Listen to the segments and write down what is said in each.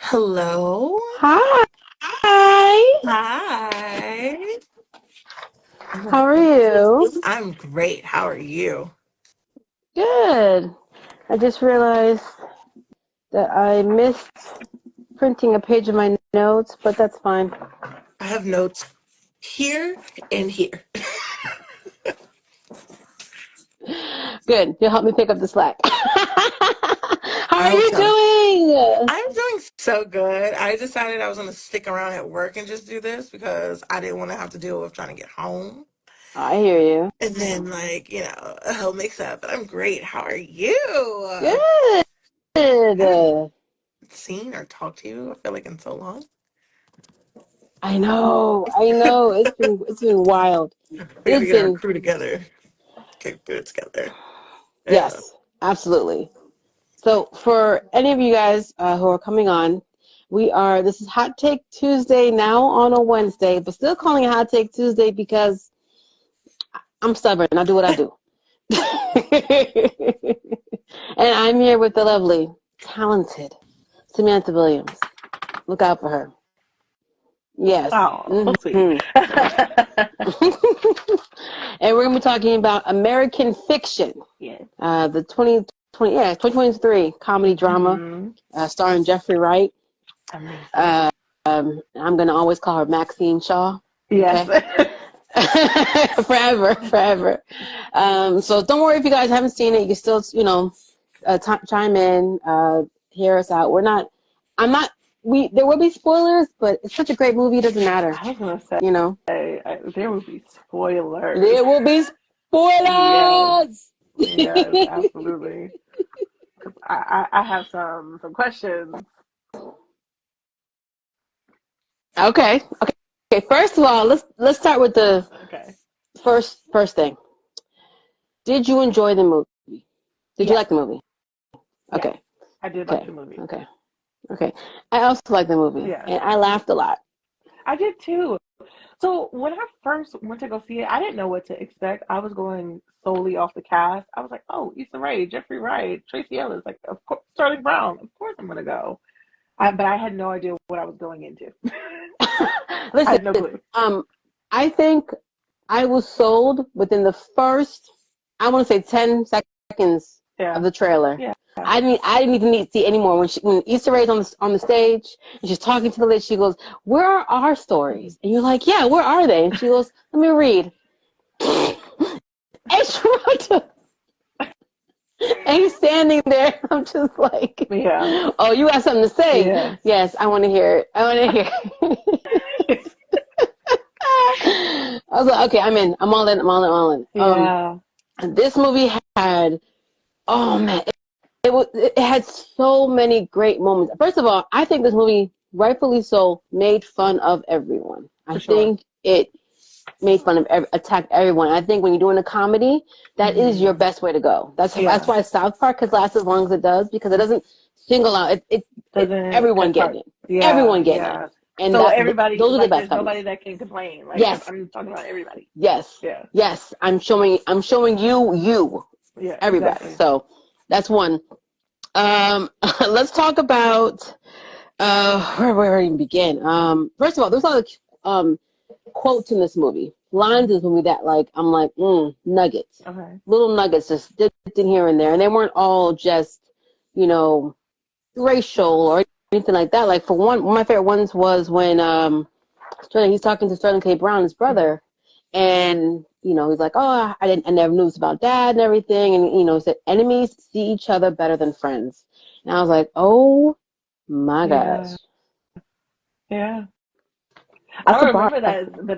Hello. Hi. Hi. Oh my How are goodness. you? I'm great. How are you? Good. I just realized that I missed printing a page of my notes, but that's fine. I have notes here and here. Good. You'll help me pick up the slack. How I are hope you so. doing? I'm doing so good. I decided I was going to stick around at work and just do this because I didn't want to have to deal with trying to get home. I hear you. And then, a whole mix up. But I'm great. How are you? Good. I haven't seen or talked to you, I feel like, in so long. I know. I know. It's been wild. We got to It's get our been crew together. Get it together. Yeah. yes, absolutely. So for any of you guys who are coming on, this is Hot Take Tuesday now on a Wednesday, but still calling it Hot Take Tuesday because I'm stubborn. I do what I do. And I'm here with the lovely, talented Samantha Williams. Look out for her. Yes. Oh, so sweet. Mm-hmm. And we're going to be talking about American Fiction, Yes. the 2023 comedy drama starring Jeffrey Wright. Amazing. I'm going to always call her Maxine Shaw. Yes. Okay? Forever. So don't worry if you guys haven't seen it. You can still, chime in, hear us out. There will be spoilers, but it's such a great movie, it doesn't matter. I was going to say, there will be spoilers. There will be spoilers! Yes, absolutely. I have some questions. Okay. First of all, let's start with the first thing. Did you enjoy the movie? Did you like the movie? Okay. Yes, I did like the movie. Okay. I also like the movie. Yeah. And I laughed a lot. I did too. So when I first went to go see it, I didn't know what to expect. I was going solely off the cast. I was like, oh, Issa Rae, Jeffrey Wright, Tracy Ellis, like, of course, Sterling Brown. Of course I'm going to go. But I had no idea what I was going into. Listen, I had no clue. I think I was sold within the first, I want to say 10 seconds of the trailer. Yeah. I didn't even need to see anymore. When Issa Rae's on the stage and she's talking to the lady, she goes, "Where are our stories?" And you're like, "Yeah, where are they?" And she goes, "Let me read." And she wrote to, and he's standing there. I'm just like, yeah. "Oh, you got something to say?" Yeah. Yes, I want to hear it. I want to hear it. I was like, okay, I'm in. I'm all in. Yeah. This movie had, oh man, it had so many great moments. First of all, I think this movie, rightfully so, made fun of everyone. I think it made fun of attacked everyone. I think when you're doing a comedy, that is your best way to go. That's why South Park has lasted as long as it does, because it doesn't single out. Everyone getting it. Yeah, everyone getting it. And so everybody, those are the best. There's nobody that can complain. Like, yes, I'm talking about everybody. Yes. Yeah. Yes. I'm showing you. Yeah. Everybody. Exactly. So that's one. Let's talk about where do we begin? First of all, there's a lot of quotes in this movie, lines in this movie that I'm like, nuggets. Okay. Little nuggets just dipped in here and there, and they weren't all just, racial or anything like that. Like for one of my favorite ones was when he's talking to Sterling K. Brown, his brother, and he's like, "Oh, I never knew this about Dad and everything," and he said, "Enemies see each other better than friends," and I was like, "Oh my gosh." Yeah. I don't remember that, but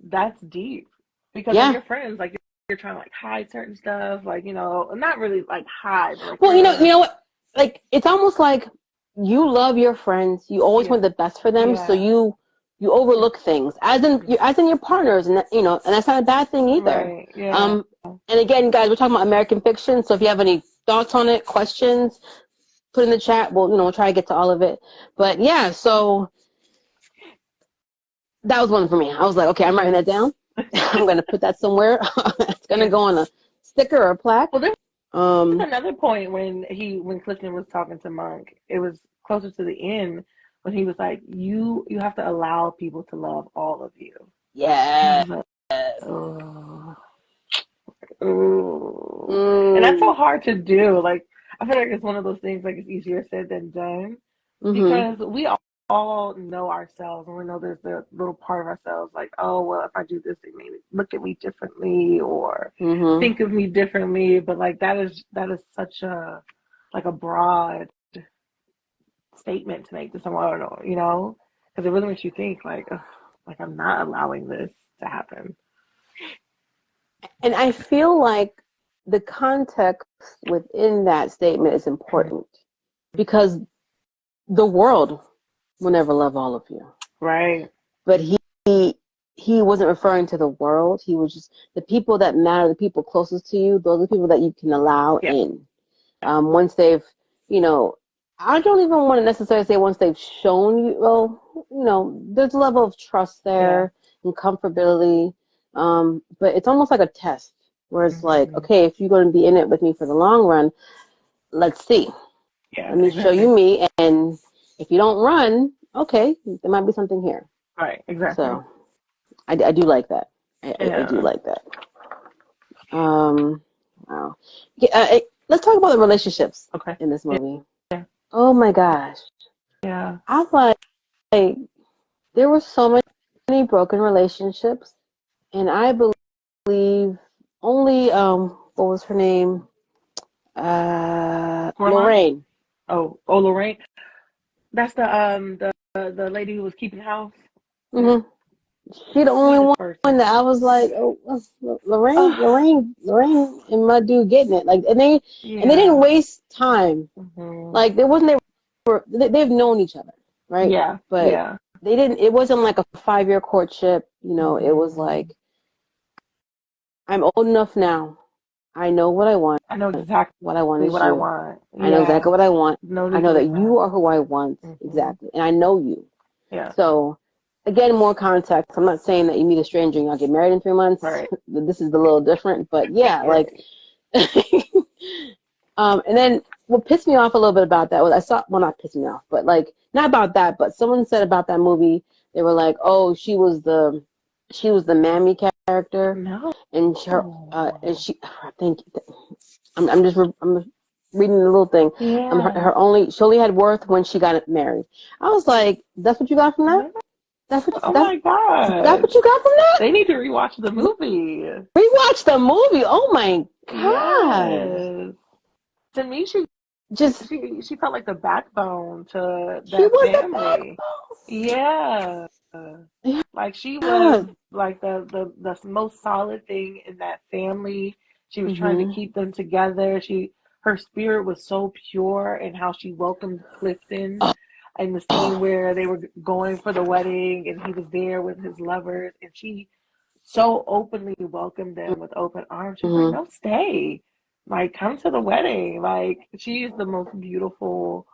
that's deep, because when you're friends, like, you're trying to like hide certain stuff, like, not really like hide. But, like, well, you know what? Like, it's almost like you love your friends. You always want the best for them, so you overlook things, as in your partners, and and that's not a bad thing either. Right. Yeah. And again, guys, we're talking about American Fiction, so if you have any thoughts on it, questions, put in the chat. We'll try to get to all of it. But yeah, so that was one for me. I was like, okay, I'm writing that down. I'm gonna put that somewhere. It's gonna go on a sticker or a plaque. Well, there's another point when Clifton was talking to Monk. It was closer to the end when he was like, you have to allow people to love all of you. And I Yeah. was like, oh, and that's so hard to do. Like, I feel like it's one of those things, like, it's easier said than done, Mm-hmm. because we all know ourselves, and we know there's a little part of ourselves like, oh, well, if I do this, they may look at me differently or Mm-hmm. think of me differently. But like, that is such a, like, a broad statement to make to someone, because it really makes you think, like, ugh, like, I'm not allowing this to happen. And I feel like the context within that statement is important because the world will never love all of you. Right. But he wasn't referring to the world. He was just the people that matter, the people closest to you. Those are the people that you can allow Yeah. in. Once they've, you know, I don't even want to necessarily say once they've shown you. Well, there's a level of trust Yeah. there and comfortability. But it's almost like a test where it's like, Mm-hmm. okay, if you're going to be in it with me for the long run, let's see. Yeah, Let me show exactly. you me, and if you don't run, okay, there might be something here. Right, exactly. So I do like that. I do Yeah. like that. Wow. Yeah, let's talk about the relationships Okay. in this movie. Yeah. Oh my gosh. Yeah. I like there were so many broken relationships, and I believe only what was her name? Coraline? Lorraine. Oh, Lorraine. That's the lady who was keeping house. Yeah. Mm-hmm. She the only Sweetest one person. that I was like, oh, Lorraine, Uh, and my dude getting it. Like, and they didn't yeah. waste time. Hmm. Like, there wasn't they've known each other, right? Yeah. But Yeah. they didn't. It wasn't like a 5 year courtship. It was Hmm. like I'm old enough now. I know what I want. I know exactly What I want is what I you. want. I know exactly Yeah. what I want. No I know that legally you bound. are who I want Hmm. exactly, and I know you. Yeah. So, again, more context. I'm not saying that you meet a stranger and y'all get married in 3 months. Right. This is a little different, but yeah, like, Right. and then what pissed me off a little bit about that was not pissed me off, but like, not about that, but someone said about that movie, they were like, oh, she was the mammy character, No. and I think, I'm reading the little thing. Yeah. She only had worth when she got married. I was like, that's what you got from that? No. That's what Oh that's my that's God. what you got from that? They need to rewatch the movie. Rewatch the movie. Oh my god! Yes. To me, Just she felt like the backbone to she that was the family. Yeah. backbone. Like, she was Yeah. like the most solid thing in that family. She was trying to Mhm. keep them together. Her spirit was so pure, and how she welcomed Clifton in the scene Oh. where they were going for the wedding and he was there with his lovers, and she so openly welcomed them with open arms. She was like, Mhm. no, stay. Like, come to the wedding. Like, she is the most beautiful.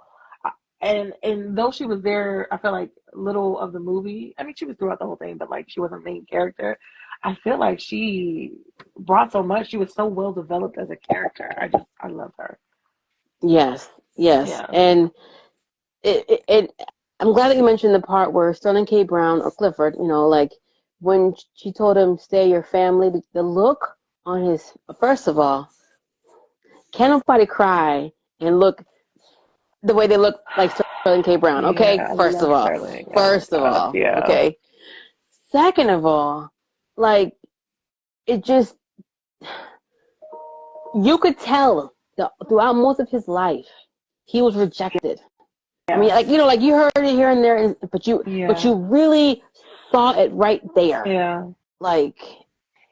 And though she was there, I feel like little of the movie. I mean, she was throughout the whole thing, but like, she wasn't a main character. I feel like she brought so much. She was so well developed as a character. I love her. Yes. Yes. Yeah. And it I'm glad that you mentioned the part where Sterling K. Brown or Clifford, like when she told him stay your family, the look on his first of all, can nobody cry and look the way they look like Sterling K. Brown, okay? Yeah, I First of love all. Sterling. Oh my First of God. all, Yeah. okay? Second of all, like it just you could tell throughout most of his life he was rejected. I mean, Yeah. like you heard it here and there, but Yeah. you really saw it right there. Yeah. Like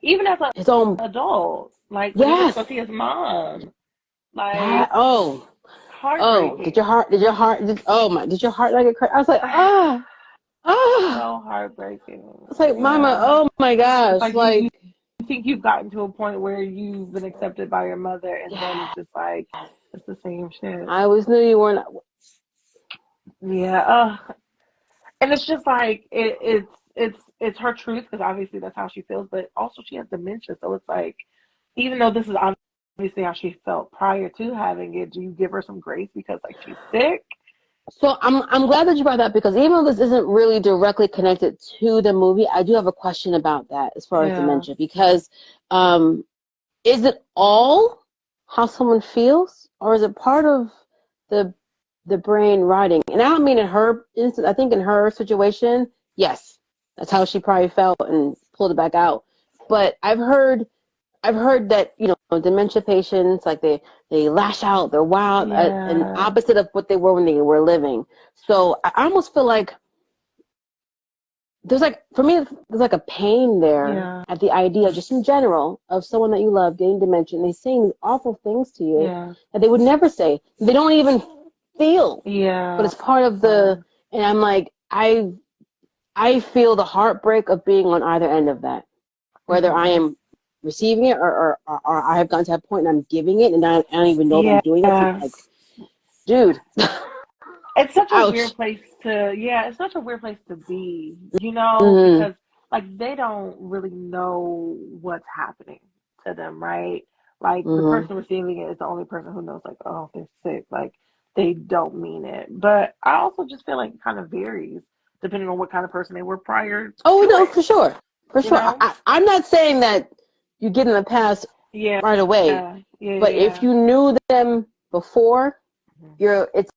Even as an his own, adult, like when he went to yes, go see his mom, yeah. like, Oh, heartbreaking. did your heart like it? I was like, ah. So heartbreaking. It's like, Mama, Yeah. oh my It's gosh, like you like, think you've gotten to a point where you've been accepted by your mother, and then yes. it's just like, it's the same shit. I always knew you weren't. Yeah. And it's just like, it's her truth, because obviously that's how she feels, but also she has dementia. So it's like, even though this is obviously how she felt prior to having it, do you give her some grace because, like, she's sick? So I'm glad that you brought that up, because even though this isn't really directly connected to the movie, I do have a question about that as far as Yeah. dementia, because is it all how someone feels, or is it part of the brain rotting? And I don't mean in her instance. I think in her situation, yes, that's how she probably felt and pulled it back out. But I've heard that, dementia patients, like they lash out, they're wild, and Yeah. opposite of what they were when they were living. So I almost feel like there's like, for me, there's like a pain there Yeah. at the idea, just in general, of someone that you love getting dementia, and they saying these awful things to you Yeah. that they would never say. They don't even feel, but Yeah. it's part of the. And I'm like, I feel the heartbreak of being on either end of that, whether I Mhm. am receiving it, or I have gotten to that point and I'm giving it, and I don't even know if I'm doing it. So Yeah. like, dude, It's such a ouch. weird place to, yeah, it's such a weird place to be, Mm-hmm. because like they don't really know what's happening to them, right? Like the Mm-hmm. person receiving it is the only person who knows, like, oh, they're sick. Like they don't mean it. But I also just feel like it kind of varies depending on what kind of person they were prior Oh to no, it, for sure, for you sure. know? I'm not saying that you get in the pass Yeah. right away, Yeah. Yeah. but if Yeah. you knew them before, Mhm. it's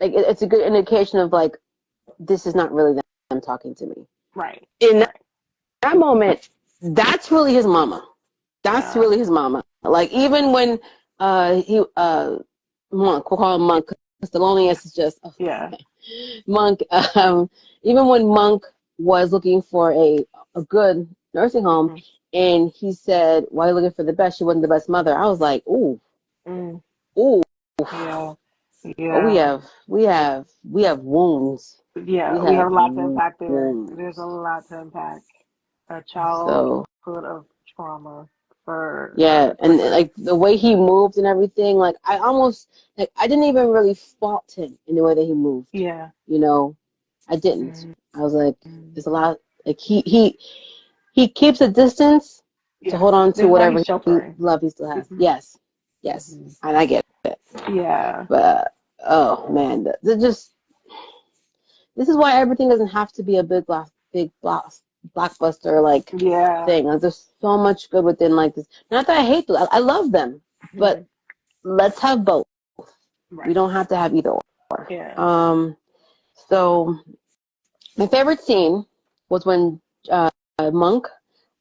like it's a good indication of like, this is not really them talking to me. Right. In Right. that moment, that's really his mama. That's Yeah. really his mama. Like, even when he Monk, we'll call him Monk, because the loneliness is just, oh, Yeah. Monk. Even when Monk was looking for a good nursing home, Mhm. and he said, "Why are you looking for the best? She wasn't the best mother." I was like, "Ooh, Mm. ooh." Yeah. But we Yeah. have we have we have wounds. Yeah, We we have have a lot to unpack there. There's a wounds. lot to unpack. A childhood So of trauma for yeah, and sure. like the way he moved and everything, like I almost, like, I didn't even really fault him in the way that he moved. Yeah. You know, I didn't. mm I was like, mm. there's a lot. Like he keeps a distance to Yeah. hold on to There's why he's whatever sheltering. love he still has. hmm Yes, yes, hmm and I get it. Yeah. But oh man, just, this is why everything doesn't have to be a blockbuster like Yeah. thing. Like, there's so much good within like this. Not that I hate them. I love them, hmm but let's have both. We Right. don't have to have either or. Yeah. So my favorite scene was when Monk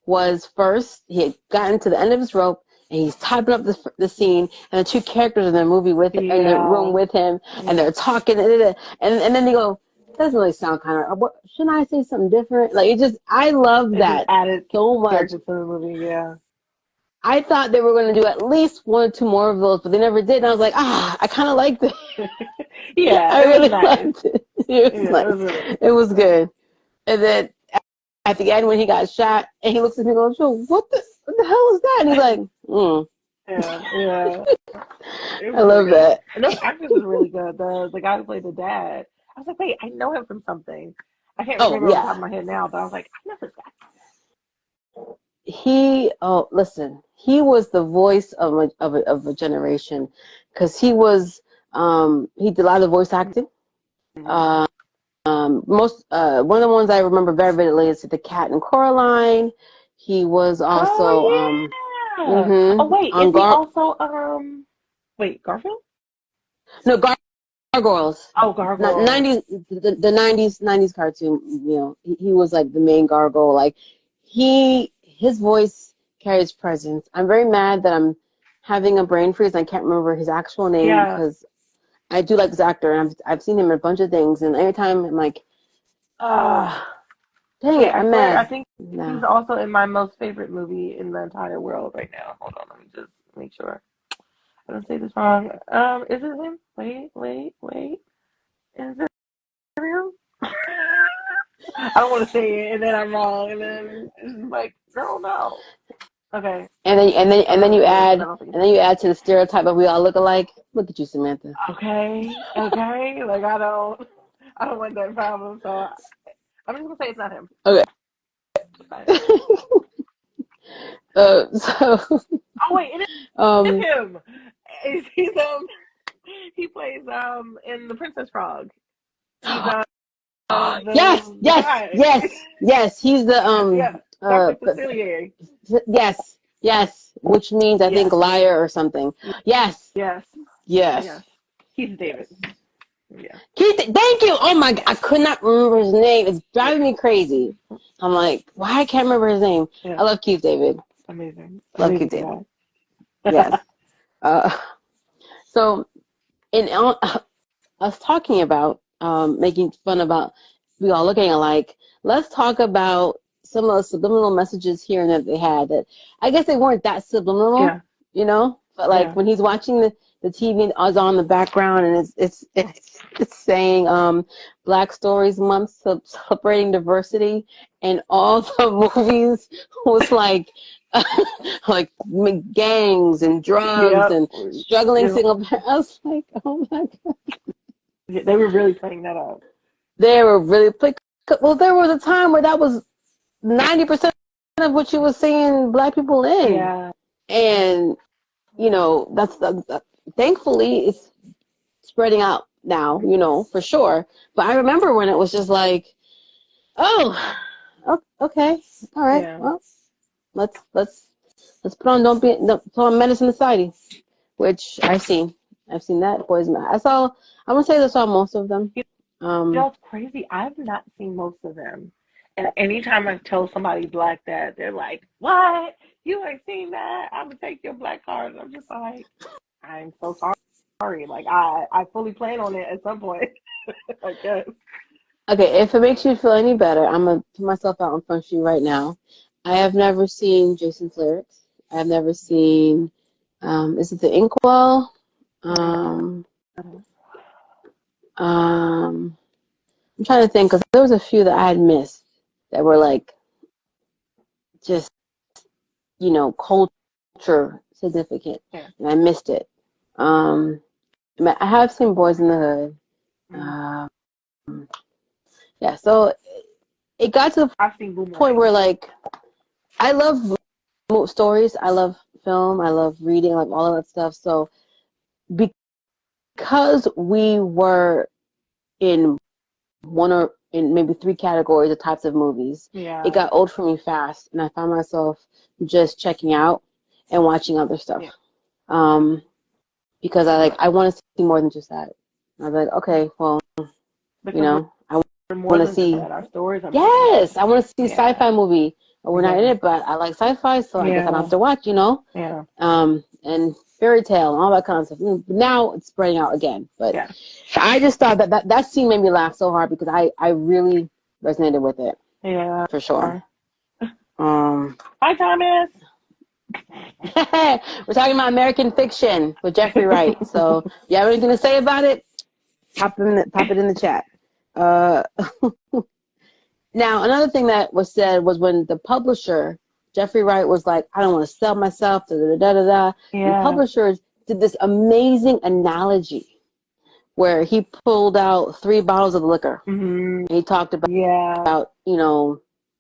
was first. He had gotten to the end of his rope, and he's typing up the scene, and the two characters in the movie in the room Yeah. with him, and Yeah. they're talking, and then they go, "That doesn't really sound kind of. What, shouldn't I say something different?" Like, it just, I love It just that added so much. character to the movie. Yeah. I thought they were going to do at least one or two more of those, but they never did. And I was like, I kind of liked it. Yeah. I It was really nice. liked it. It Yeah. was It nice. was really It was good. And then at the end, when he got shot, and he looks at me and goes, "Joe, what the hell is that?" And he's like, yeah. Yeah. It I was really love good. that. And those actors was really good. The guy who played the dad. I was like, wait, I know him from something. I can't Oh, remember off the top yeah. of my head now, but I was like, I know this guy. Listen, he was the voice of a generation, because he did a lot of voice acting. Mm-hmm. Uh, most One of the ones I remember very vividly is The Cat and Coraline. He was also Oh yeah. Oh wait, is on he also wait, Garfield? no, Gargoyles. Oh, Gargoyles. 90s, the 90s cartoon. He was like the main gargoyle. Like, his voice carries presence. I'm very mad that I'm having a brain freeze. I can't remember his actual name, Yeah. because I do like this actor, and I've seen him in a bunch of things, and every time I'm like, ah, dang Wait, it, I I'm swear, I mad. think he's No. also in my most favorite movie in the entire world right now. Hold on, let me just make sure I don't say this wrong. Is it him? Wait. Is it him? I don't want to say it, and then I'm wrong, and then it's like, girl, no. Okay, And then it is, but I don't think it's you add to the stereotype of we all look alike. Look at you, Samantha. okay. Like I don't want that problem. So I'm just gonna say it's not him. Okay. It's not him. So Oh wait, it is um him. He's He plays in The Princess Frog. He's Yes, the yes, guy. yes, yes. He's the Yeah, Dr. Facilier. yes, yes, which means I think Yes, liar or something. Yes, yes, yes. yes. He's David. Yeah, Keith, thank you. Oh my God, I could not remember his name. It's driving me crazy. I'm like, why I can't remember his name? yeah. I love Keith David. Amazing, Love Keith amazing David. guy. Yes. Uh, so in us talking about making fun about we all looking alike, let's talk about some of the subliminal messages here and that they had that I guess they weren't that subliminal, Yeah, you know, but like yeah. when he's watching the TV and is on the background and it's saying Black Stories Month celebrating diversity and all the movies was like like gangs and drugs Yep. and struggling Yeah. single parents. I was like, oh my God. They were really playing that up. They were really well. There was a time where that was 90% of what you were seeing black people in, Yeah, and you know that's thankfully it's spreading out now. You know for sure. But I remember when it was just like, oh, okay, all right, yeah. well, let's put on put on Menace in the Society, which I've seen. I've seen that Boys. I saw. I want to say I saw most of them. You know, it's crazy. I've not seen most of them. And anytime I tell somebody black that, they're like, "What? You ain't seen that? I'm gonna take your black card." And I'm just like, I'm so sorry. Like I fully plan on it at some point. I guess. Okay, if it makes you feel any better, I'm gonna put myself out in front of you right now. I have never seen Jason's lyrics. I have never seen. Is it the Inkwell? Um, I'm trying to think because there was a few that I had missed that were like just culture significant, Yeah. and I missed it. I have seen Boys in the Hood. Mm. Yeah, so it got to the I've seen point Boomerang. where like I love stories. I love film. I love reading, like all of that stuff. So because we were in one or in maybe three categories of types of movies, it Yeah. got old for me fast, and I found myself just checking out and watching other stuff. Yeah. Because I want to see more than just that. I was like, okay, well, Because I we're more want to than just see. that. Our stories are more than that. Yes, I want to see Yeah. sci-fi movie. We're not in Yeah. it, but I like sci-fi, so I guess I don't Yeah. have to watch. Yeah. And fairy tale and all that kind of stuff. Now it's spreading out again. But Yeah. I just thought that scene made me laugh so hard because I really resonated with it Yeah. for sure. Hi, Thomas. We're talking about American Fiction with Jeffrey Wright. So you have anything to say about it? Pop it in the chat. Now another thing that was said was when the publisher Jeffrey Wright was like, I don't want to sell myself, da da da da da. And Yeah. publishers did this amazing analogy where he pulled out 3 bottles of liquor. Mm-hmm. And he talked about, Yeah.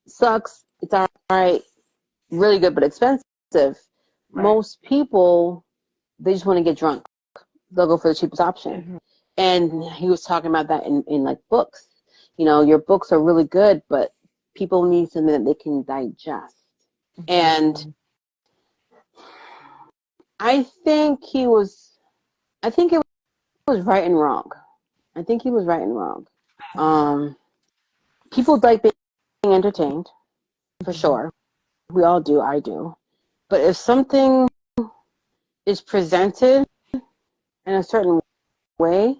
sucks, it's all right, really good but expensive. Right. Most people, they just want to get drunk. They'll go for the cheapest option. Mm-hmm. And he was talking about that in like books. Your books are really good, but people need something that they can digest. Mm-hmm. And I think it was right and wrong. I think he was right and wrong. People like being entertained, for sure. We all do, I do. But if something is presented in a certain way,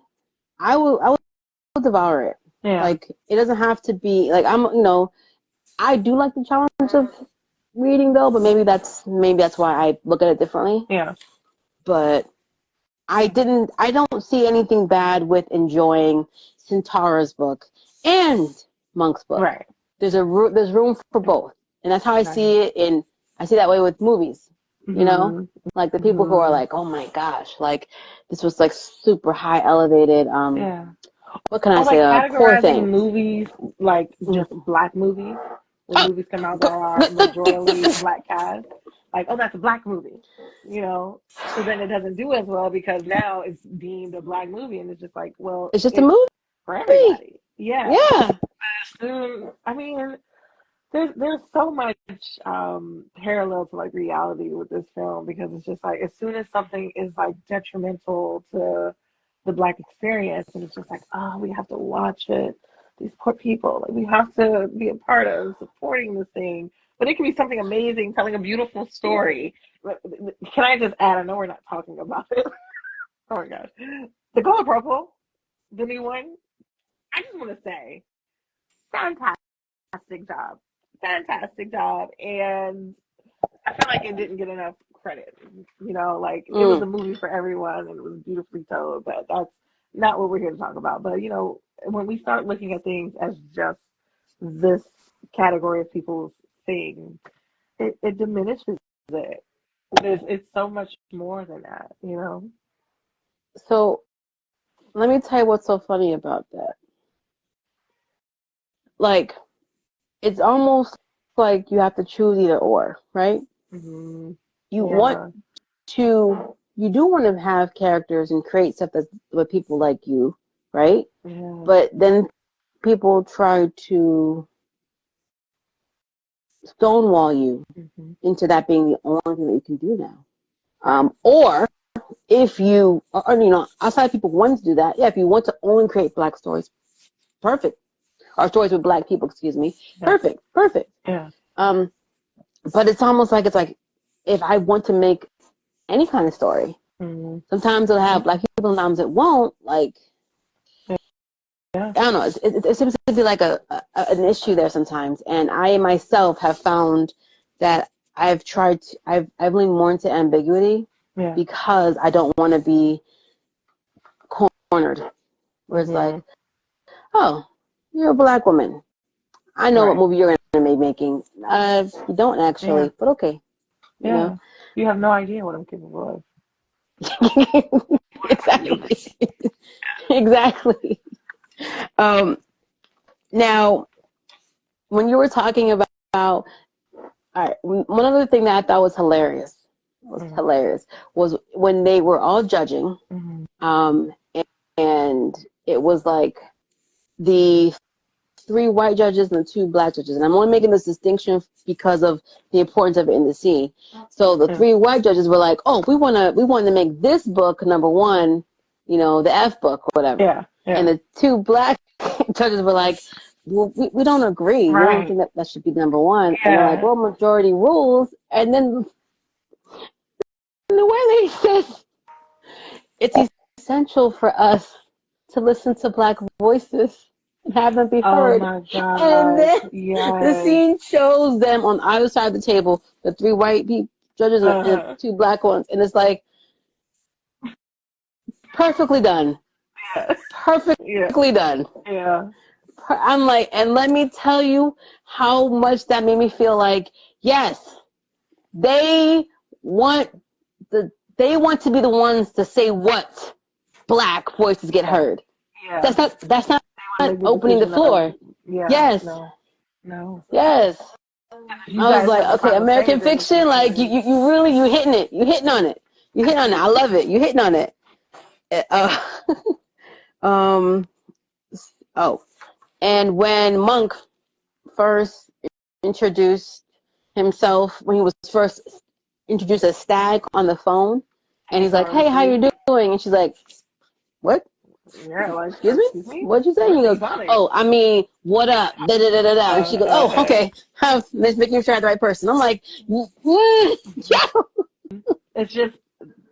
I will devour it. Yeah. Like it doesn't have to be like I do like the challenge of reading though, but maybe that's why I look at it differently. Yeah. But I don't see anything bad with enjoying Centaura's book and Monk's book. Right. There's room for both, and that's how I see it. I see that way with movies. Mm-hmm. Like the people who are like, oh my gosh, like this was like super high elevated. Yeah. What can I Like say? Core categorizing thing. movies like just black movies. When movies come out that are majorly black cast. like, oh, that's a black movie, you know. So then it doesn't do as well because now it's deemed a black movie, and it's just like, well, It's just a it's movie. for everybody. Yeah. Yeah. Soon, I mean, there's so much parallel to like reality with this film because it's just like as soon as something is like detrimental to the black experience, and it's just like, oh, we have to watch it. These poor people, like we have to be a part of supporting this thing. But it can be something amazing, telling a beautiful story. Can I just add? I know we're not talking about it. Oh my gosh, The Color Purple, the new one. I just want to say, fantastic job. Fantastic job. And I feel like it didn't get enough credit. You know, like it was a movie for everyone and it was beautifully told, but that's not what we're here to talk about. But, you know, when we start looking at things as just this category of people's things, it diminishes it. It's so much more than that, you know? So let me tell you what's so funny about that. Like, it's almost like you have to choose either or, right? Mm-hmm. You want to, you do want to have characters and create stuff that's with people like you, right? Yeah. But then people try to stonewall you into that being the only thing that you can do now. Or if you, or, you know, outside people wanting to do that, yeah, if you want to only create black stories, perfect. Or stories with black people, excuse me, perfect. Yeah. But it's almost like, it's like, if I want to make any kind of story, sometimes it'll have black people, sometimes it won't, like, yeah. I don't know, it seems to be like an issue there sometimes, and I myself have found that I've leaned more into ambiguity because I don't want to be cornered, where it's like, oh, you're a black woman, I know what movie you're going to be making. You don't actually, but okay. You know? You have no idea what I'm capable of. Exactly. Exactly. Now, when you were talking about, all right, one other thing that I thought was hilarious was when they were all judging, and it was like the 3 white judges and the 2 black judges, and I'm only making this distinction because of the importance of it in the scene. So the 3 white judges were like, "Oh, we want to make this book number 1, you know, the F book or whatever." Yeah. And the 2 black judges were like, "Well, we don't agree. We don't think that should be number 1." And they're like, "Well, majority rules." And then the way they said, it's essential for us to listen to black voices and have them be heard. Oh my God. And then the scene shows them on either side of the table, the 3 white judges and the 2 black ones, and it's like perfectly done. Perfectly done. Yeah. I'm like, and let me tell you how much that made me feel like, yes, they want to be the ones to say what black voices get heard. Yeah. That's not opening the floor. Yes. No. Yes. I was like, okay, American fiction, like you really, you hitting it. You hitting on it. You hitting on it. I love it. You hitting on it. And when Monk first introduced himself, when he was first introduced as Stag on the phone, and he's like, "Hey, how you doing?" And she's like, "What? Yeah, like, excuse me? What'd you say?" And he goes, "Oh, I mean, what up? Da da da da da." And she goes, "Oh, okay. Just making sure I had the right person." I'm like, "What?" It's just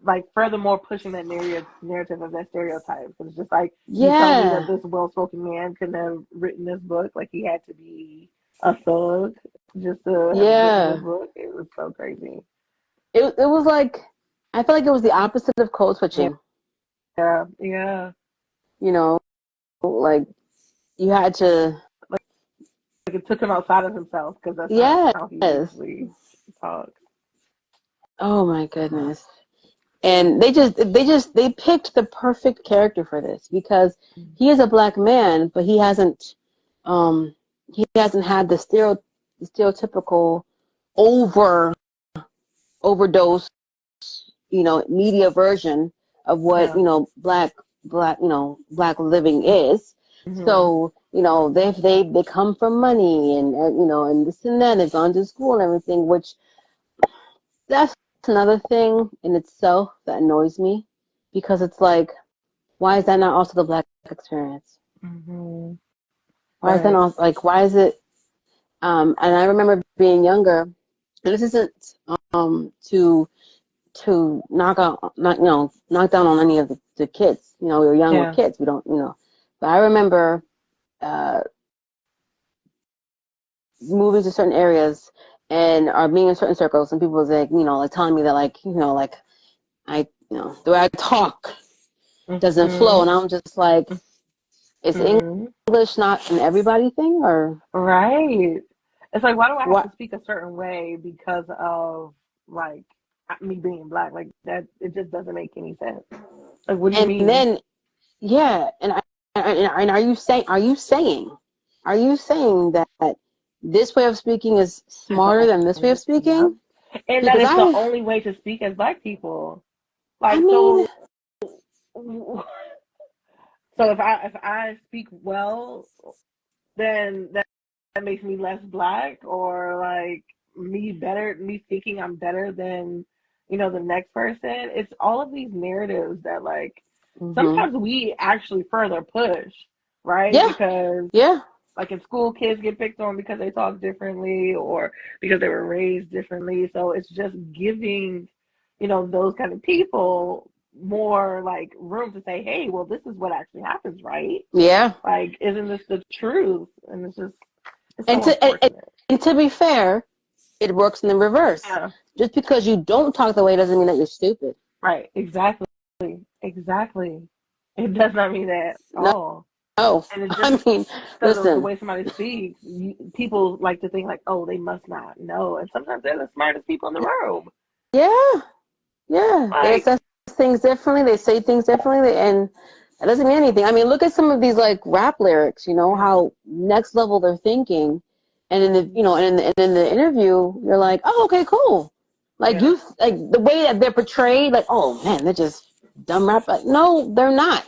like furthermore pushing that narrative of that stereotype. It's just like, you tell me that this well-spoken man couldn't have written this book, like he had to be a thug just to have written this book. It was so crazy. It was like, I feel like it was the opposite of code switching. Yeah. You know, like you had to. Like it took him outside of himself because that's not how he usually talks. Oh my goodness. And they picked the perfect character for this because he is a black man, but he hasn't had the stereotypical over overdose, media version of what, Yeah. black living is. Mm-hmm. So, they come from money and this and that. They've gone to school and everything, which that's another thing in itself that annoys me, because it's like, why is that not also the black experience? Mm-hmm. Why is that Right. not, like, why is it, and I remember being younger, and this isn't, to knock down on any of the kids. We were young with Yeah. kids. We don't, but I remember, uh, moving to certain areas and or being in certain circles, and people was like, like telling me that, like, like I, the way I talk doesn't flow, Mm-hmm. and I'm just like, is Mm-hmm. English not an everybody thing, or Right. It's like, why do I have what? to speak a certain way because of like me being black? Like that, it just doesn't make any sense. Like, what do you And mean? then, yeah, and are you saying that this way of speaking is It's the smarter than this way of only, yep. speaking? And that Because is the only way to speak as black people. I Like, mean, so if I speak well, then that makes me less black, or like me thinking I'm better than the next person. It's all of these narratives that like hmm sometimes we actually further push, right? yeah, Because yeah, like in school, kids get picked on because they talk differently or because they were raised differently. So it's just giving, those kind of people more like room to say, hey, well, this is what actually happens, right? yeah. Like, isn't this the truth? And it's And so to and, unfortunate. and to be fair, it works in the reverse. Yeah, Just because you don't talk the way doesn't mean that you're stupid. right. Exactly. Exactly. It does not mean that at No, all. no. And it's just I mean, because of the listen, way somebody speaks, people like to think like, oh, they must not know. And sometimes they're the smartest people in the room. yeah, yeah. They Like, assess things differently. They say things differently, and that doesn't mean anything. I mean, look at some of these like rap lyrics. yeah. How next level they're thinking, and in the Mm-hmm. you know, and in the interview, you're like, oh, okay, cool. Like Yeah. like the way that they're portrayed, like, oh man, they're just dumb rap. Like, no, they're not.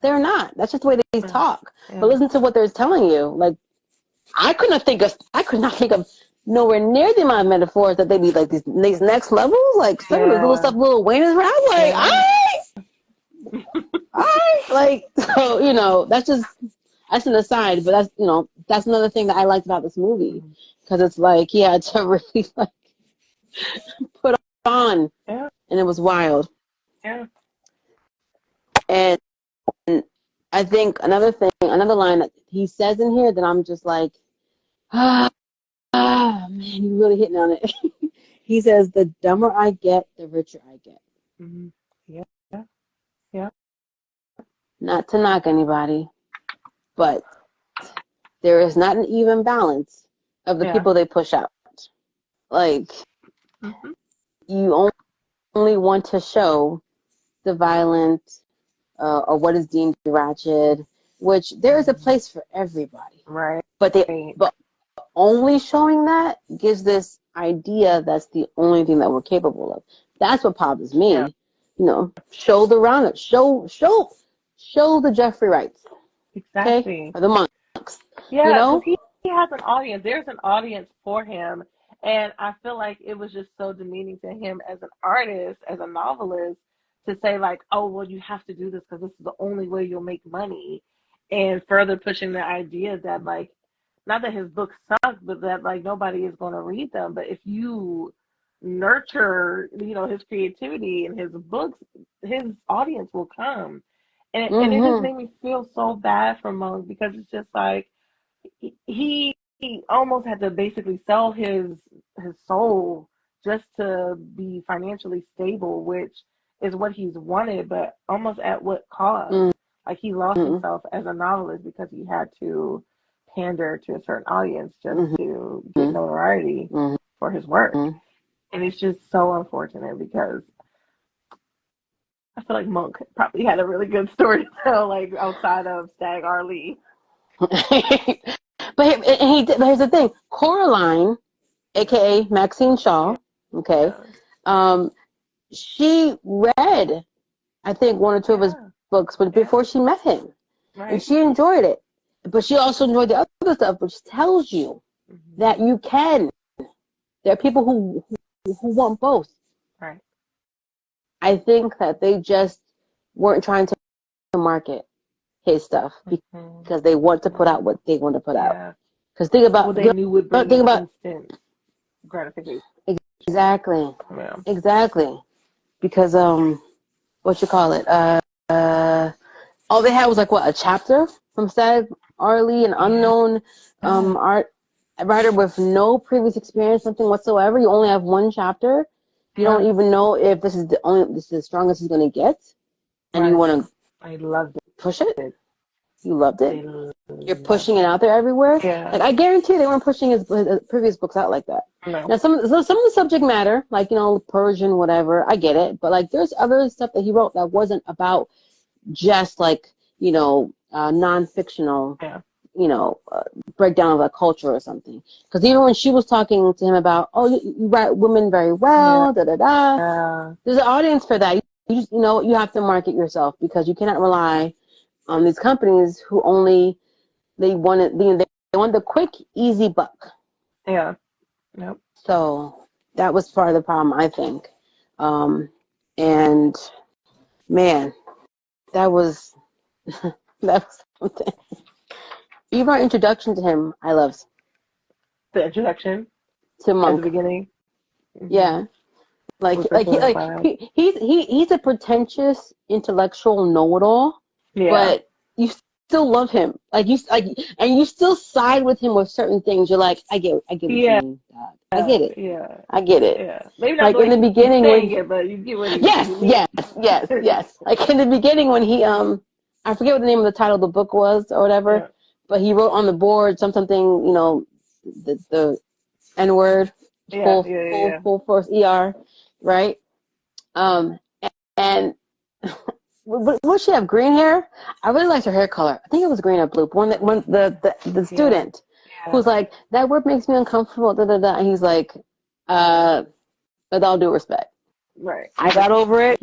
They're not. That's just the way they Yeah. talk. But Yeah. listen to what they're telling you. Like, I could not think of nowhere near the amount of metaphors that they be like these next levels. Like some of the little Yeah. stuff Lil Wayne is rap. Like, Yeah. like, so that's an aside. But that's another thing that I liked about this movie, Mhm. because it's like he had to really like put on, Yeah. and it was wild. Yeah. And I think another line that he says in here that I'm just like, ah, man, you really hitting on it. He says, "The dumber I get, the richer I get." Mm-hmm. Yeah. Yeah. Yeah. Not to knock anybody, but there is not an even balance of the Yeah. people they push out. Like, Mm-hmm. you only want to show the violent, or what is deemed ratchet, which there is a Mm-hmm. place for everybody. Right. But only showing that gives this idea that's the only thing that we're capable of. That's what bothers Yeah. me. Show the roundup, show the Jeffrey Wrights, okay, Exactly. or the monks. You Yeah, because know, he has an audience. There's an audience for him. And I feel like it was just so demeaning to him as an artist, as a novelist, to say, like, oh, well, you have to do this because this is the only way you'll make money. And further pushing the idea that, like, not that his books suck, but that, like, nobody is going to read them. But if you nurture, his creativity and his books, his audience will come. And it just mm-hmm, made me feel so bad for Monk, because it's just like, he almost had to basically sell his soul just to be financially stable, which is what he's wanted, but almost at what cost? Like, he lost mm-hmm, himself as a novelist because he had to pander to a certain audience just mm-hmm, to get notoriety for his work. mm-hmm. And it's just so unfortunate, because I feel like Monk probably had a really good story to tell, like outside of Stag Arlie. But here's the thing: Coraline, aka Maxine Shaw, okay, Yeah. She read, I think, one or two of his books before she met him. Right. And she enjoyed it. But she also enjoyed the other stuff, which tells you that you can. There are people who want both. Right. I think that they just weren't trying to market his stuff because they want to put out what they want to put out. Because think about what they knew would bring instant gratification. Exactly. Yeah. Exactly. Because what you call it? All they had was like what, a chapter from Stag Arley, an unknown art writer with no previous experience, something whatsoever. You only have one chapter. You don't even know if this is the strongest he's gonna get, and you want to. I loved it. Push it. You loved it. You're pushing it out there everywhere. Yeah. Like I guarantee they weren't pushing his previous books out like that. No. Now some of the subject matter, like Persian, whatever, I get it. But like there's other stuff that he wrote that wasn't about just like non-fictional. Yeah. Breakdown of a culture or something. Because even when she was talking to him about, you write women very well, there's an audience for that. You just, you have to market yourself because you cannot rely on these companies who only they want the quick, easy buck. Yeah. Nope. So that was part of the problem, I think. And man, that was something. Even our introduction to him, I loved. The introduction to Monk at the beginning. Yeah, he's a pretentious intellectual know-it-all, but you still love him. And you still side with him with certain things. You're like, I get what you mean, Dad. I get it. Yeah, I get it. Yeah, maybe not in the beginning when but you get what he yes. Like in the beginning when he I forget what the name of the title of the book was or whatever. Yeah. But he wrote on the board something, the N word, full force ER, right? And would she have green hair? I really liked her hair color. I think it was green or blue. When the student who's like, that word makes me uncomfortable, and he's like, with all due respect. Right. I got over it.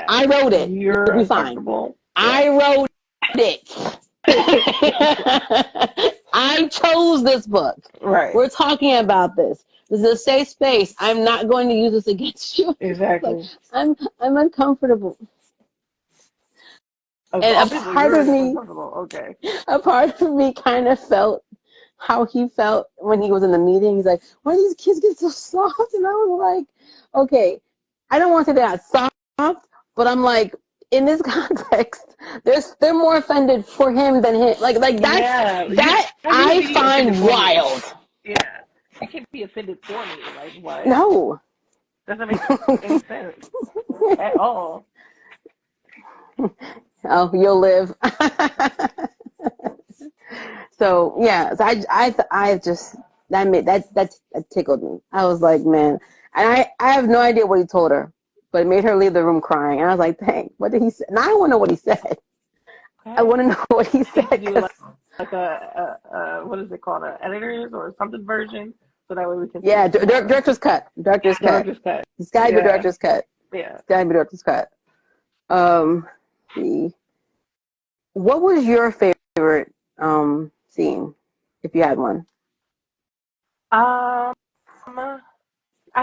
I wrote it. You'll be fine. I wrote it. I chose this book. Right. We're talking about this. This is a safe space. I'm not going to use this against you. Exactly. I'm uncomfortable. And a part of me kind of felt how he felt when he was in the meeting. He's like, why do these kids get so soft? And I was like, okay, I don't want to say they're not soft, but I'm like, in this context, they're more offended for him than him. Like that I find wild. Yeah, you can't be offended for me. Like what? No, doesn't make any sense at all. Oh, you'll live. So yeah, so I just that tickled me. I was like, man, and I have no idea what he told her, but it made her leave the room crying. And I was like, dang, what did he say? And I want to know what he said. Okay. I want to know what he said. Like a what is it called? An editor's or something version, so that way we can. Yeah, director's cut. Director's cut. It's gotta be director's cut. Yeah, it's gotta be director's cut. What was your favorite scene, if you had one? I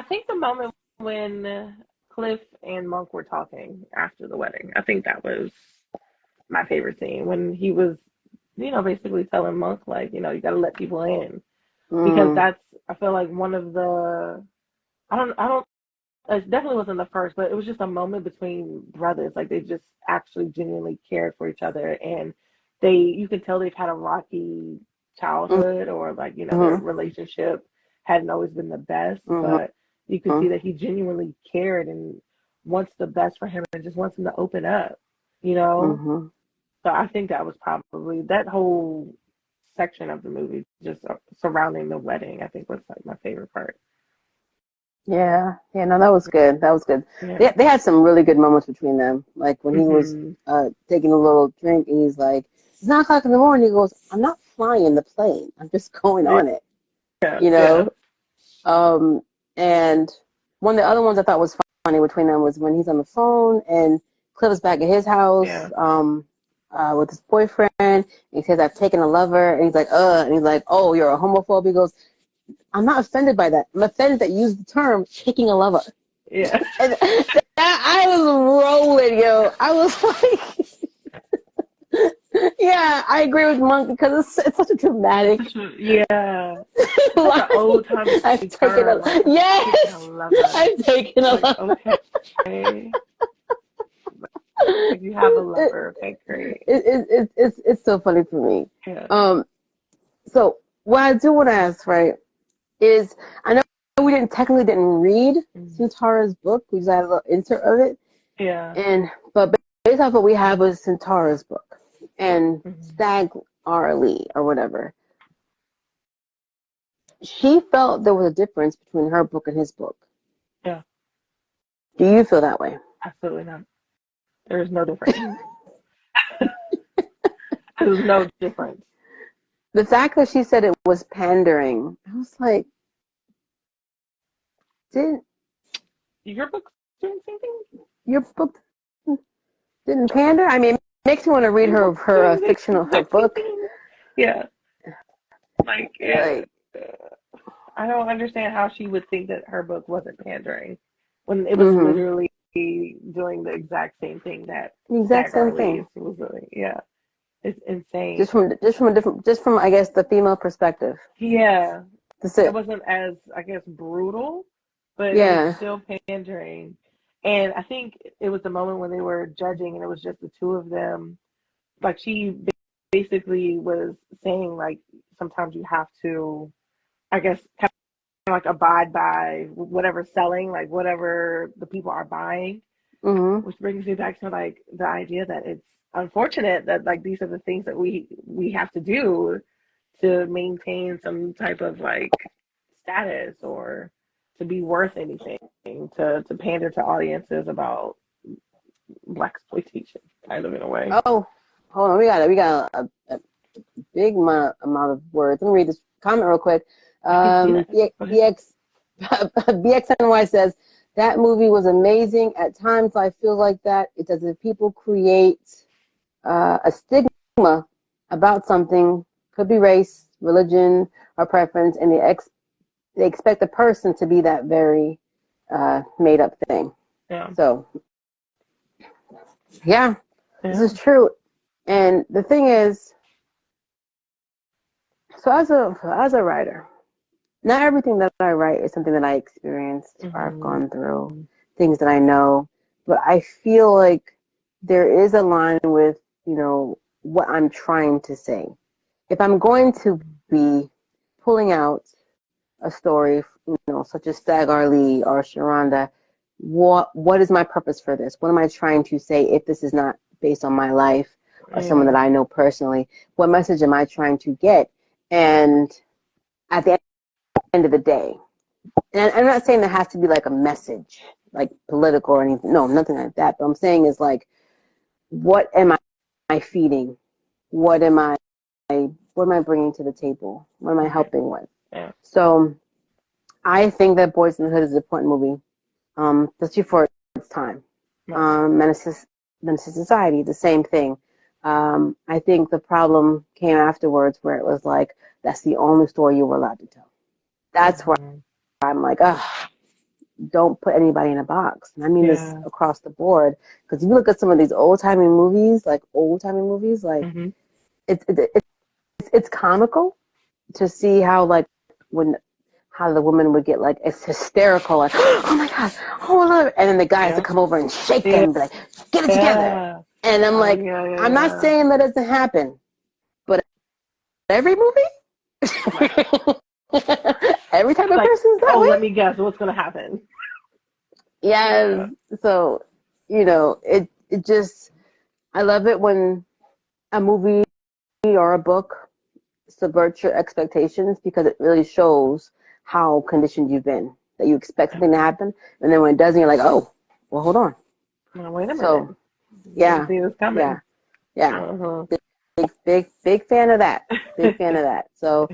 think the moment when Cliff and Monk were talking after the wedding. I think that was my favorite scene, when he was, basically telling Monk, like, you got to let people in, because I feel like one of the, it definitely wasn't the first, but it was just a moment between brothers. Like, they just actually genuinely cared for each other, and you could tell they've had a rocky childhood, or like, their relationship hadn't always been the best, but you could see that he genuinely cared and wants the best for him and just wants him to open up, So I think that was probably, that whole section of the movie just surrounding the wedding, I think was like my favorite part. Yeah, no, that was good. Yeah. They had some really good moments between them. Like when he was taking a little drink and he's like, it's 9 o'clock in the morning. He goes, I'm not flying the plane. I'm just going on it. Yeah. And One of the other ones I thought was funny between them was when he's on the phone and Cliff's back at his house Yeah. with his boyfriend. And he says, "I've taken a lover," and he's like, "And he's like, "Oh, you're a homophobe." He goes, "I'm not offended by that. I'm offended that you used the term taking a lover." Yeah. And I was rolling, yo. I was like, yeah, I agree with Monk because it's such a dramatic. Yeah. It's like an old timey term. Like, yes, taking a lover. I've taken a lover. Okay. Like you have a lover. Okay, great. It's so funny for me. Yeah. So what I do want to ask, right, is I know we didn't read Sintara's book. We just had a little insert of it. Yeah. But based off what we have was Sintara's book and Stag R. Lee or whatever. She felt there was a difference between her book and his book. Yeah. Do you feel that way? Absolutely not. There is no difference. There's no difference. The fact that she said it was pandering, I was like, didn't your book doing the same thing? Your book didn't pander? I mean, it makes me want to read her fictional her book. Yeah. Like, I don't understand how she would think that her book wasn't pandering when it was literally doing the exact same thing that was doing. Yeah, it's insane. Just from I guess the female perspective. Yeah, that's it. It wasn't as I guess brutal, but it was still pandering. And I think it was the moment when they were judging, and it was just the two of them. Like she basically was saying, like sometimes you have to, I guess, kind of like abide by whatever's selling, like whatever the people are buying. Which brings me back to like the idea that it's unfortunate that like these are the things that we have to do to maintain some type of like status or to be worth anything, to pander to audiences about blaxploitation, kind of in a way. Oh, hold on, we got a big amount of words. Let me read this comment real quick. BXNY says, that movie was amazing. At times I feel like that. It's as if people create a stigma about something, could be race, religion, or preference, and they expect the person to be that very made up thing. Yeah. So, yeah, this is true. And the thing is, so as a writer, not everything that I write is something that I experienced or I've gone through, things that I know, but I feel like there is a line with, what I'm trying to say. If I'm going to be pulling out a story, such as Stag Arlie or Sharonda, what is my purpose for this? What am I trying to say if this is not based on my life or someone that I know personally? What message am I trying to get? And at the end of the day, and I'm not saying there has to be like a message, like political or anything. No, nothing like that. But I'm saying is like, what am I feeding? What am I bringing to the table? What am I helping with? Yeah. So I think that Boys in the Hood is an important movie, especially for its time. Menace to Society, the same thing. I think the problem came afterwards where it was like, that's the only story you were allowed to tell. That's where I'm like, don't put anybody in a box. And I mean this across the board. Because if you look at some of these old-timey movies, like it's comical to see how like how the woman would get like it's hysterical, like, oh my god, oh look, and then the guy has to come over and shake them and be like, get it together. And I'm like, I'm not saying that doesn't happen, but every movie, every type of person's that way. Let me guess what's gonna happen. Yes. So, it just, I love it when a movie or a book subverts your expectations because it really shows how conditioned you've been, that you expect something to happen, and then when it doesn't, you're like, oh, well, hold on. Well, wait a minute. So, yeah, see this coming. Yeah. Big fan of that. Big fan of that. So,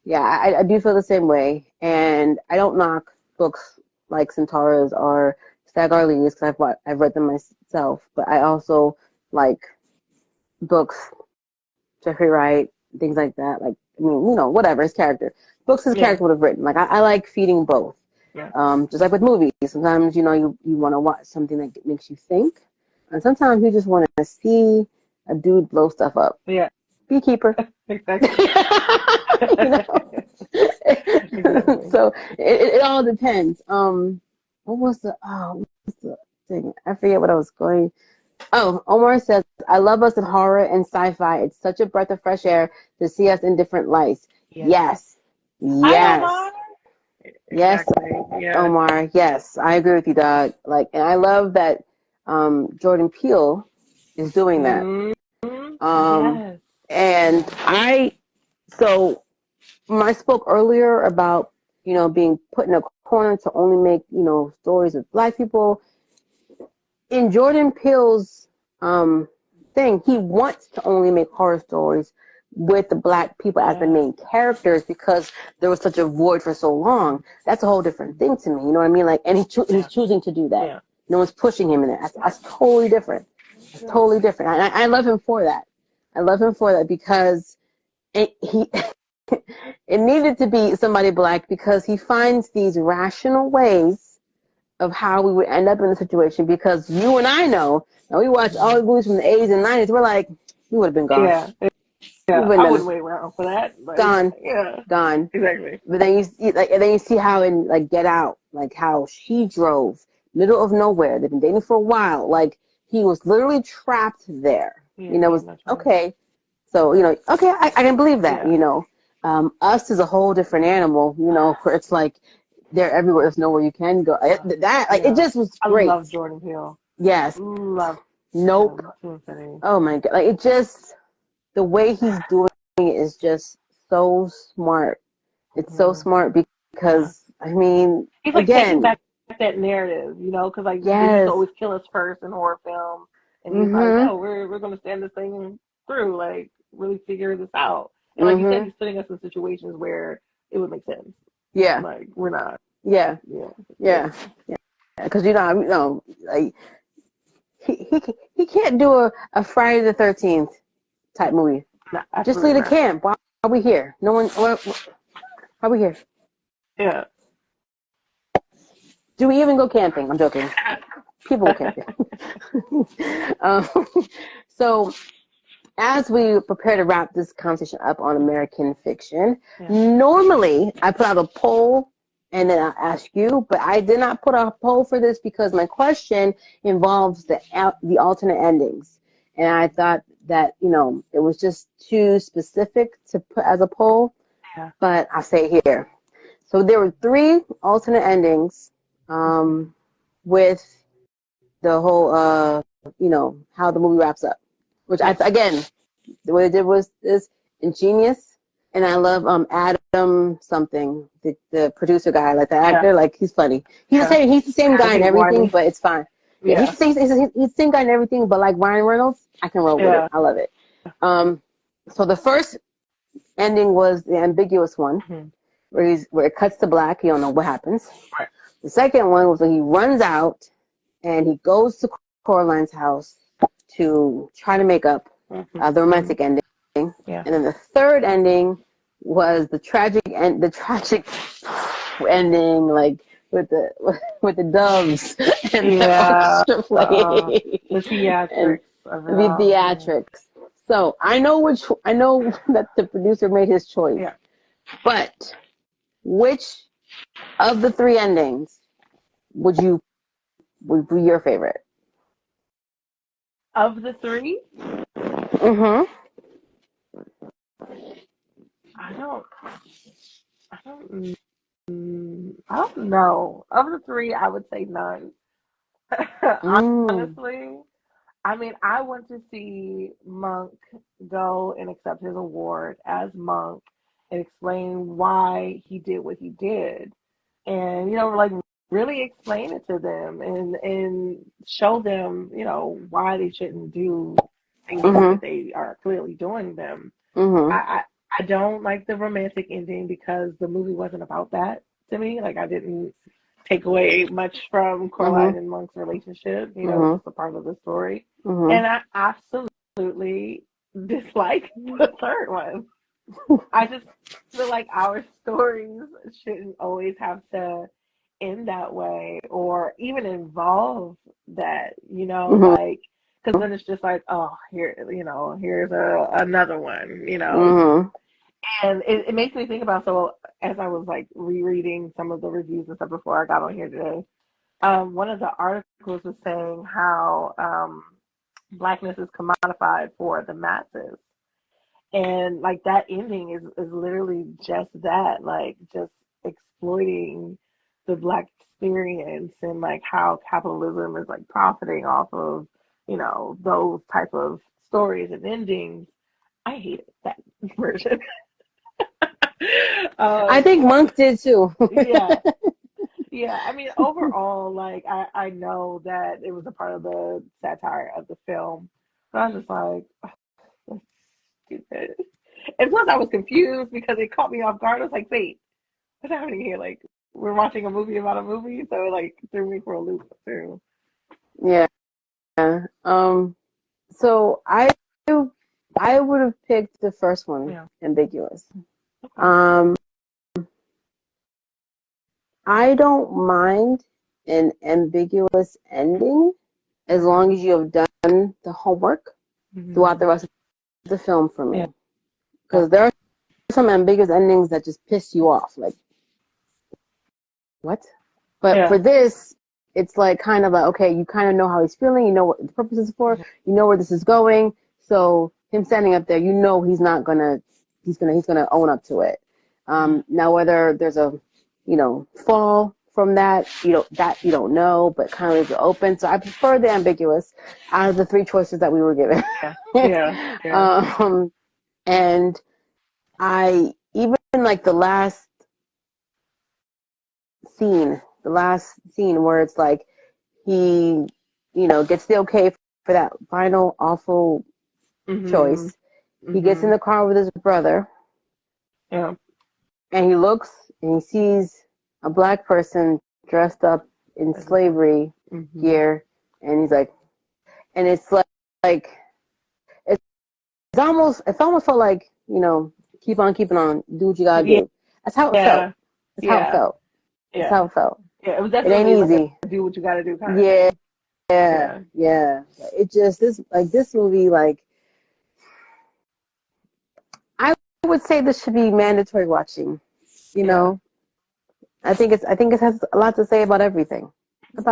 yeah, I do feel the same way, and I don't knock books like Centauras or Stag Arleys because I've read them myself, but I also like books, Jeffrey Wright, things like that. Like, I mean, whatever his character. Books his character would have written. Like, I like feeding both. Yeah. Just like with movies. Sometimes, you want to watch something that makes you think. And sometimes you just want to see a dude blow stuff up. Yeah. Beekeeper. Exactly. Exactly. So it all depends. What's the thing? I forget what I was going. Oh, Omar says, I love us in horror and sci-fi. It's such a breath of fresh air to see us in different lights. Yes. Hi, Omar. Yes, Exactly. Yeah. Omar. Yes, I agree with you, dog. Like, and I love that Jordan Peele is doing that. Yes. And so when I spoke earlier about, being put in a corner to only make, stories of Black people, in Jordan Peele's thing, he wants to only make horror stories with the Black people as the main characters because there was such a void for so long. That's a whole different thing to me. You know what I mean? Like, and he's choosing to do that. Yeah. No one's pushing him in it. That's totally different. It's totally different. And I love him for that. I love him for that because he it needed to be somebody Black because he finds these rational ways of how we would end up in the situation because you and I know, now we watch all the movies from the 80s and 90s, we're like, we would have been gone. Yeah. I wouldn't wait around for that. Like, gone. Yeah. Gone. Exactly. But then you see how in like Get Out, like how she drove middle of nowhere. They've been dating for a while. Like he was literally trapped there. Yeah, it was okay. So okay, I can believe that. Us is a whole different animal. Where it's like they're everywhere. There's nowhere you can go. It just was great. I love Jordan Peele. Yes. Love. Nope. Oh my God. Like it just the way he's doing it is just so smart. It's so smart because I mean, he's like again, taking back that narrative, because like they used to always kill us first in horror film, and he's like, no, we're gonna stand this thing through, like really figure this out. And like you said, he's putting us in situations where it would make sense. Yeah. Like we're not. Yeah. Because like he can't do a Friday the 13th type movie. No, just leave the camp. Why are we here? No one. Why are we here? Yeah. Do we even go camping? I'm joking. People go camping. So, as we prepare to wrap this conversation up on American fiction, normally I put out a poll and then I'll ask you, but I did not put a poll for this because my question involves the alternate endings. And I thought that, it was just too specific to put as a poll, but I'll say it here. So there were 3 alternate endings with the whole, how the movie wraps up. Which, again, the way they did is ingenious. And I love Adam something, the producer guy, like the actor, like he's funny. He's the same guy in everything, but it's fine. Yeah, he's the same guy in everything, but like Ryan Reynolds, I can roll with it. I love it. So the first ending was the ambiguous one, where it cuts to black. You don't know what happens. Right. The second one was when he runs out and he goes to Coraline's house to try to make up the romantic ending. Yeah. And then the third ending was the tragic ending, like with the doves and the orchestra playing. The theatrics. The theatrics. So I know that the producer made his choice. Yeah. But which of the 3 endings would be your favorite? Of the 3? I don't know. Of the 3, I would say none. Honestly, I mean, I want to see Monk go and accept his award as Monk and explain why he did what he did, and like really explain it to them and show them, why they shouldn't do things that they are clearly doing them. I don't like the romantic ending because the movie wasn't about that to me. Like I didn't take away much from Coraline and Monk's relationship. You know, it's just a part of the story. And I absolutely dislike the third one. I just feel like our stories shouldn't always have to end that way or even involve that, you know, like, because then it's just like, oh, here, you know, here's another one, you know. And it makes me think about, so as I was like rereading some of the reviews and stuff before I got on here today, one of the articles was saying how blackness is commodified for the masses. And like that ending is literally just that, like just exploiting the black experience and like how capitalism is like profiting off of, you know, those type of stories and endings. I hated that version. I think Monk did too. Yeah. Yeah, I mean, overall, like, I know that it was a part of the satire of the film, but I was just like, oh, that's stupid. And plus, I was confused because it caught me off guard. I was like, wait, what's happening here? Like, we're watching a movie about a movie, so it, like, threw me for a loop, too. Yeah. So I would have picked the first one, Yeah. Ambiguous. Okay. I don't mind an ambiguous ending as long as you have done the homework throughout the rest of the film for me. Because there are some ambiguous endings that just piss you off. Like, what? But for this, it's like kind of like, okay, you kind of know how he's feeling. You know what the purpose is for. You know where this is going. So him standing up there, you know he's gonna own up to it. Now whether there's a, you know, fall from that, you don't know, but kind of leaves it open. So I prefer the ambiguous out of the three choices that we were given. And I even like the last scene where it's like he, you know, gets the okay for that final awful choice. He gets in the car with his brother. Yeah. And he looks and he sees a black person dressed up in slavery gear, and he's like, and it's like it's almost felt like, you know, keep on keeping on, do what you gotta do. That's how it felt. That's how it felt. That's how it felt. Yeah, it was definitely, it ain't like easy. do what you gotta do kind of thing. Yeah. It just this movie, like, I would say this should be mandatory watching. You know, I think it has a lot to say about everything. You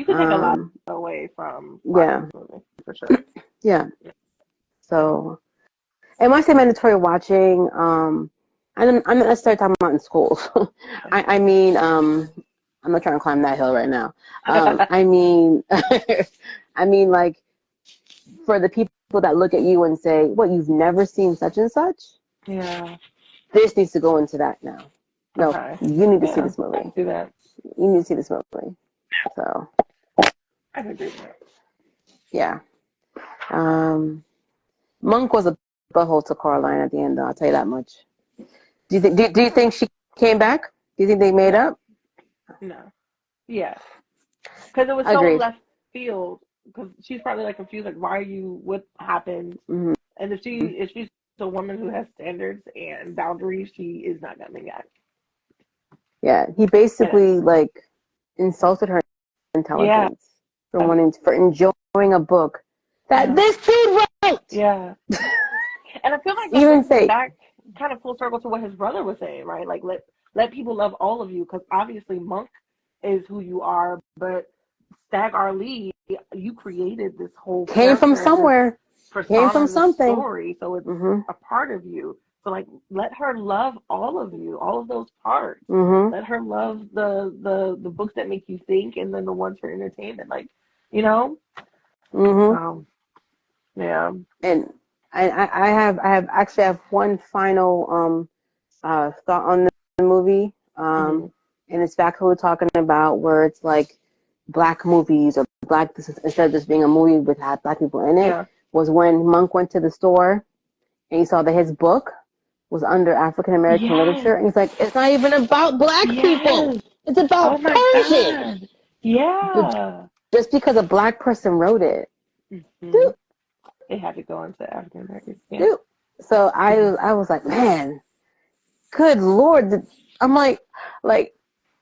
can take a lot away from watching this movie, for sure. Yeah. So, and when I say mandatory watching, I'm not necessarily talking about in schools. I mean, I'm not trying to climb that hill right now. I mean, like, for the people that look at you and say, "What, you've never seen such and such?" Yeah. This needs to go into that now. No, you need to see this movie. Do that. You need to see this movie. So, I can agree with that. Yeah. Monk was a butthole to Caroline at the end, though, I'll tell you that much. Do you think she came back? Do you think they made up? No. Yeah. Because it was so left field. Because she's probably like confused, like, why are you? What happened? And if she's a woman who has standards and boundaries, she is not coming back. Yeah, he basically like insulted her intelligence for enjoying a book that this dude wrote. Yeah. And I feel like that brings us back kind of full circle to what his brother was saying, right? Like, let people love all of you, because obviously Monk is who you are, but Stag Ali, you created this whole came from somewhere, came from something story, so it's a part of you. So like, let her love all of you, all of those parts. Let her love the books that make you think, and then the ones for entertainment, like, you know. Yeah. And I have one final thought on the movie, and it's back to what we're talking about, where it's like black movies or black, instead of just being a movie with black people in it, was when Monk went to the store and he saw that his book was under African American literature, and he's like, it's not even about black people. It's Oh about my Persian. God. Yeah. Just because a black person wrote it. Hmm. Dude, It had to go into African Americans. Yeah. dude. So Mhm. I was like, man, good Lord. I'm like,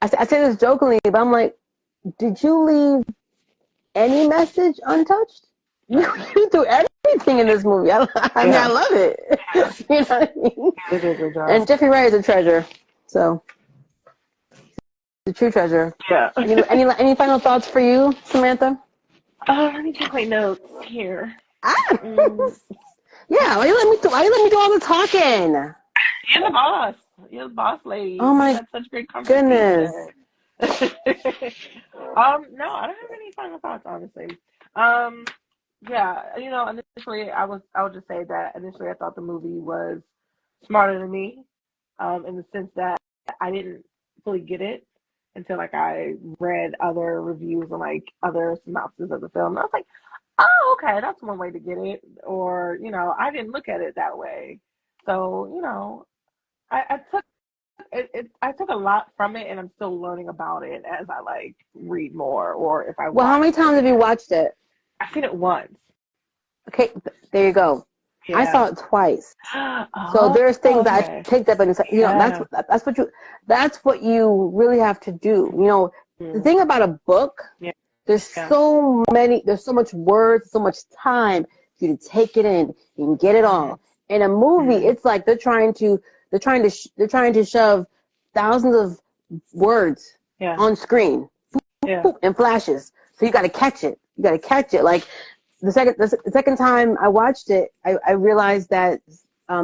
I say this jokingly, but I'm like, did you leave any message untouched? You threw everything in this movie. I mean, I Yeah. love it. Yeah. You know what I mean? They did a good job. And Jeffrey Wright is a treasure. So, the true treasure. Yeah. Any final thoughts for you, Samantha? Let me check my notes here. Ah, Mm, yeah. Why you let me do all the talking? you're the boss. You're the boss lady. Oh We my had such great goodness. conversation. No, I don't have any final thoughts, honestly. Yeah, initially I would just say that initially I thought the movie was smarter than me, in the sense that I didn't fully get it until like I read other reviews and like other synopses of the film. And I was like, oh, okay, that's one way to get it. Or, I didn't look at it that way. So, I took I took a lot from it, and I'm still learning about it as I like read more, or if I Well, how watch many it times have you again. watched it? I've seen it once. Okay, there you go. I Yeah. saw it twice. So Oh, there's things that I okay. picked up and Yeah. that's what you really have to do. The Mm, thing about a book, yeah. there's Yeah. there's so much words, so much time for you to take it in and get it Mm, all. In a movie, mm, it's like they're trying to shove thousands of words yeah. on screen, Yeah. boop, and flashes. So you got to catch it. You got to catch it. Like the second time I watched it, I realized that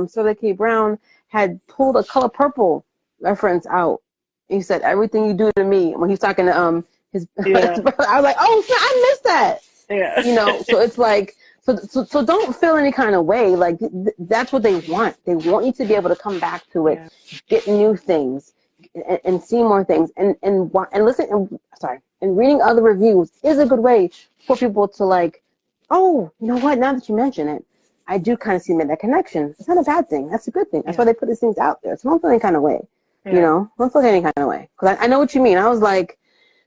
Sterling K. Brown had pulled a Color Purple reference out. He said, "Everything you do to me," when he's talking to his, his Yeah. brother. I was like, "Oh, I missed that." Yeah. So it's like, so don't feel any kind of way. Like that's what they want. They want you to be able to come back to it, Yeah. get new things, and see more things, and listen. And reading other reviews is a good way for people to like, oh, you know what? Now that you mention it, I do kind of see that connection. It's not a bad thing. That's a good thing. That's why Yeah. they put these things out there. So don't feel any kind of way. Yeah. Don't feel any kind of way. Because I know what you mean. I was like,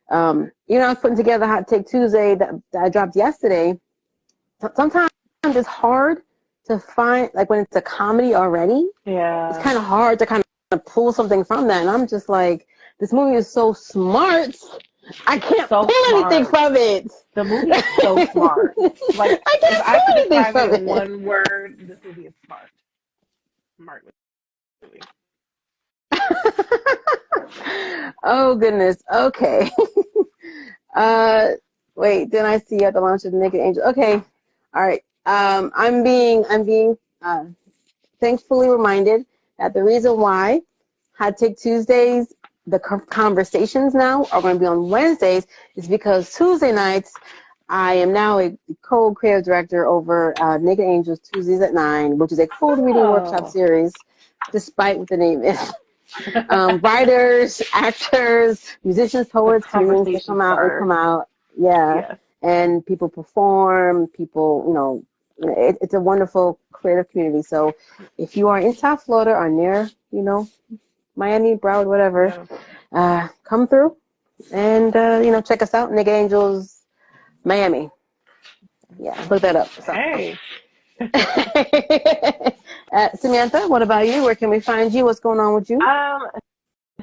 I was putting together Hot Take Tuesday that I dropped yesterday. Sometimes it's hard to find, like when it's a comedy already, it's Yeah. kind of hard to kind of pull something from that. And I'm just like, this movie is so smart. I can't So pull anything smart. from it. The movie is so smart. Like, I if can't I could pull anything describe it from in it. one word, this movie is smart. Smart movie. Oh goodness. Okay. uh, wait. Then I see you at the launch of the Naked Angel. Okay. All right. I'm being thankfully reminded that the reason why Hot Take Tuesdays, the conversations now are going to be on Wednesdays is because Tuesday nights I am now a co-creative director over Naked Angels Tuesdays at 9, which is a food reading workshop Oh. series, despite what the name is. Writers, actors, musicians, The poets, comedians, they conversation come out, starter. yeah, Yes. and people perform, it's a wonderful creative community. So if you are in South Florida or near, Miami, Broward, whatever, Yeah. come through and, check us out, Nigga Angels, Miami. Yeah, look that up. So. Hey. Samantha, what about you? Where can we find you? What's going on with you? Um,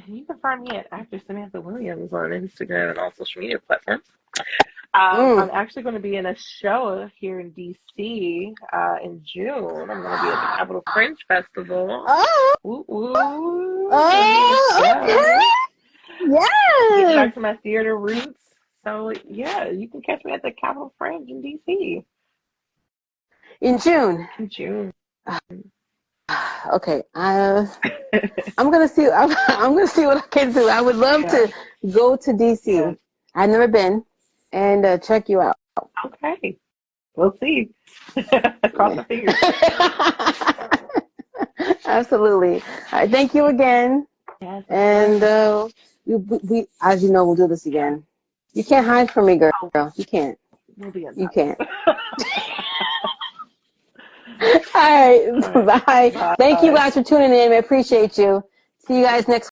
you can find me at actor Samantha Williams on Instagram and all social media platforms. I'm Mm. actually going to be in a show here in DC in June. I'm going to be at the Capitol Fringe Festival. Oh, Woo woo! Going to be in a oh, okay. show. Getting Yes. back to my theater roots. So yeah, you can catch me at the Capitol Fringe in DC In June. in June. Okay. I'm gonna see. I'm gonna see what I can do. I would love Yeah, to go to yeah. DC. I've never been, and check you out. Okay, we'll see. Cross my fingers. Absolutely. All right, thank you again. Yes, of course. And we, as you know, we'll do this Yeah. again. You can't hide from me, girl. Oh, You can't. we'll be in You touch. can't. All right. All right. Bye. Thank you Bye. guys for tuning in. I appreciate you. See you guys next